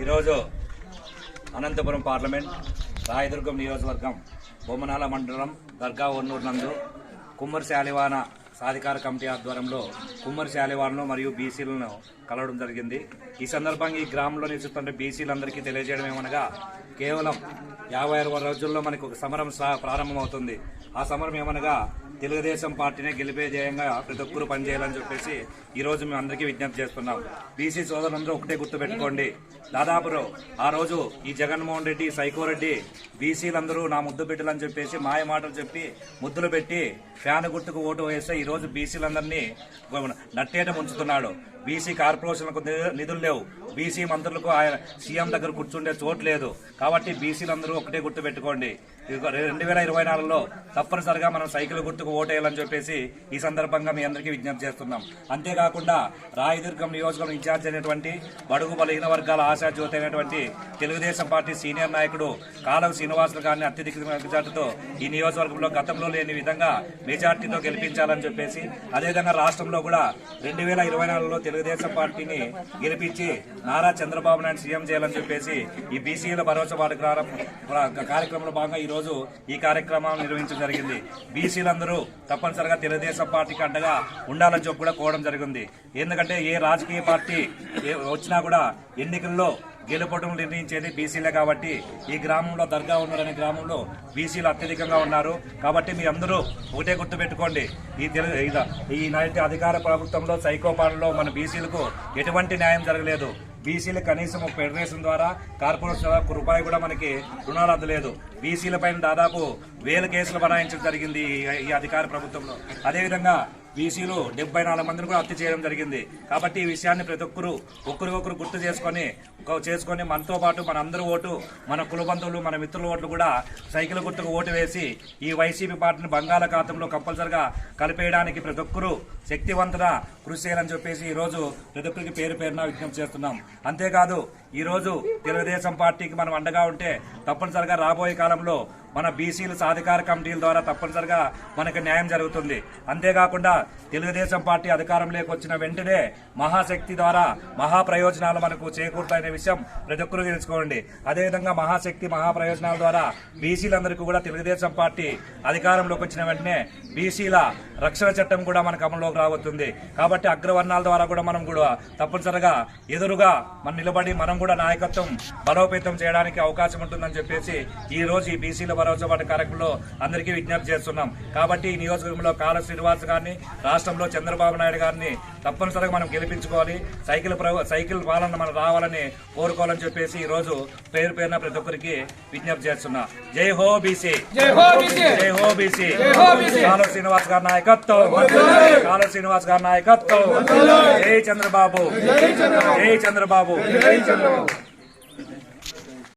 ఈరోజు అనంతపురం పార్లమెంట్ రాయదుర్గం నియోజకవర్గం బొమ్మనాల మండలం దర్గా ఒన్నూరు నందు కుమ్మరి శాలివాన సాధికార కమిటీ ఆధ్వర్యంలో కుమ్మరి శాలివానలు మరియు బీసీలను కలవడం జరిగింది. ఈ సందర్భంగా ఈ గ్రామంలో నివసిస్తున్న బీసీలందరికీ తెలియజేయడం ఏమనగా కేవలం 56 రోజుల్లో మనకు ఒక సమరం ప్రారంభమవుతుంది. ఆ సమరం ఏమనగా తెలుగుదేశం పార్టీనే గెలిపే ధ్యేయంగా ప్రతి ఒక్కరూ పనిచేయాలని చెప్పేసి ఈ రోజు మేము అందరికీ విజ్ఞప్తి చేస్తున్నాం. బీసీ సోదరులందరూ ఒకటే గుర్తు పెట్టుకోండి. దాదాపు ఆ రోజు ఈ జగన్మోహన్ రెడ్డి, సైకోరెడ్డి బీసీలందరూ నా ముద్దు బిడ్డలని చెప్పేసి మాయ మాటలు చెప్పి ముద్దులు పెట్టి ఫ్యాన్ గుర్తుకు ఓటు వేస్తే ఈ రోజు బీసీలందరినీ నట్టేట ముంచుతున్నాడు. బీసీ కార్పొరేషన్లకు నిధులు లేవు, బీసీ మంత్రులకు ఆయన సీఎం దగ్గర కూర్చుండే చోటు లేదు. కాబట్టి బీసీలందరూ ఒకటే గుర్తు పెట్టుకోండి. 2024లో తప్పనిసరిగా మనం సైకిల్ గుర్తుకు ఓటేయాలని చెప్పేసి ఈ సందర్భంగా మీ అందరికీ విజ్ఞప్తి చేస్తున్నాం. అంతేకాకుండా రాయదుర్గం నియోజకవర్గం ఇన్ఛార్జ్ అయినటువంటి బడుగు బలహీన వర్గాల ఆశాజ్యోతి అయినటువంటి తెలుగుదేశం పార్టీ సీనియర్ నాయకుడు కాలవ శ్రీనివాసులు గారిని అత్యధిక మెజార్టీతో ఈ నియోజకవర్గంలో గతంలో లేని విధంగా మెజార్టీతో గెలిపించాలని చెప్పేసి, అదేవిధంగా రాష్ట్రంలో కూడా 2024లో తెలుగుదేశం పార్టీని గెలిపించి నారా చంద్రబాబు నాయుడు సీఎం చేయాలని చెప్పేసి ఈ బీసీల భరోసా వారి కార్యక్రమంలో భాగంగా ఈ రోజు ఈ కార్యక్రమాన్ని నిర్వహించడం జరిగింది. బీసీలందరూ తప్పనిసరిగా తెలుగుదేశం పార్టీకి అండగా ఉండాలని చెప్పి కూడా కోవడం జరిగింది. ఎందుకంటే ఏ రాజకీయ పార్టీ వచ్చినా కూడా ఎన్నికల్లో గెలుపటం నిర్ణయించేది బీసీలే. కాబట్టి ఈ గ్రామంలో దర్గా ఉన్నారనే గ్రామంలో బీసీలు అత్యధికంగా ఉన్నారు. కాబట్టి మీ అందరూ ఒకటే గుర్తు పెట్టుకోండి, ఈ నాటి అధికార ప్రభుత్వంలో సైకోపాలనలో మన బీసీలకు ఎటువంటి న్యాయం జరగలేదు. బీసీలు కనీసం ఒక ఫెడరేషన్ ద్వారా కార్పొరేషన్ ద్వారా రూపాయి కూడా మనకి రుణాలు అందలేదు. బీసీల పైన దాదాపు 1000 కేసులు బనాయించడం జరిగింది ఈ అధికార ప్రభుత్వంలో. అదేవిధంగా బీసీలు 74 మందిని కూడా హత్య చేయడం జరిగింది. కాబట్టి ఈ విషయాన్ని ప్రతి ఒక్కరు ఒకరికొకరు గుర్తు చేసుకొని మనతో పాటు మన అందరూ ఓటు, మన కులబంధువులు, మన మిత్రుల ఓట్లు కూడా సైకిల్ గుర్తుకు ఓటు వేసి ఈ వైసీపీ పార్టీని బంగాళాఖాతంలో కంపల్సరిగా కలిపేయడానికి ప్రతి ఒక్కరూ శక్తివంతంగా కృషి చేయాలని చెప్పేసి ఈ రోజు ప్రతి ఒక్కరికి పేరు పేరున విజ్ఞప్తి చేస్తున్నాం. అంతేకాదు ఈ రోజు తెలుగుదేశం పార్టీకి మనం అండగా ఉంటే తప్పనిసరిగా రాబోయే కాలంలో మన బీసీల సాధికార కమిటీల ద్వారా తప్పనిసరిగా మనకు న్యాయం జరుగుతుంది. అంతేకాకుండా తెలుగుదేశం పార్టీ అధికారంలోకి వచ్చిన వెంటనే మహాశక్తి ద్వారా మహా ప్రయోజనాలు మనకు చేకూరుతాయనే విషయం ప్రతి ఒక్కరూ తెలుసుకోండి. అదేవిధంగా మహాశక్తి మహా ప్రయోజనాల ద్వారా బీసీలందరికీ కూడా తెలుగుదేశం పార్టీ అధికారంలోకి వచ్చిన వెంటనే బీసీల రక్షణ చట్టం కూడా మనకు అమల్లోకి రాబోతుంది. కాబట్టి అగ్రవర్ణాల ద్వారా కూడా మనం కూడా తప్పనిసరిగా ఎదురుగా మనం నిలబడి మనం కూడా నాయకత్వం బలోపేతం చేయడానికి అవకాశం ఉంటుందని చెప్పేసి ఈ రోజు ఈ బీసీల భరోసా పార్టీ కార్యక్రమంలో అందరికీ విజ్ఞప్తి చేస్తున్నాం. కాబట్టి ఈ నియోజకవర్గంలో కాలవ శ్రీనివాస్ గారిని, రాష్ట్రంలో చంద్రబాబు నాయుడు గారిని తప్పనిసరిగా మనం గెలిపించుకోవాలి. సైకిల్ పాలన మనం రావాలని కోరుకోవాలని చెప్పేసి ఈ రోజు పేరు పేరున ప్రతి ఒక్కరికి విజ్ఞప్తి చేస్తున్నా. జై హో బీసీ, జై హో బీసీ. కాలవ శ్రీనివాస్ గారి నాయకత్వం, కాలవ శ్రీనివాస్ గారి నాయకత్వం. జై చంద్రబాబు, జై చంద్రబాబు.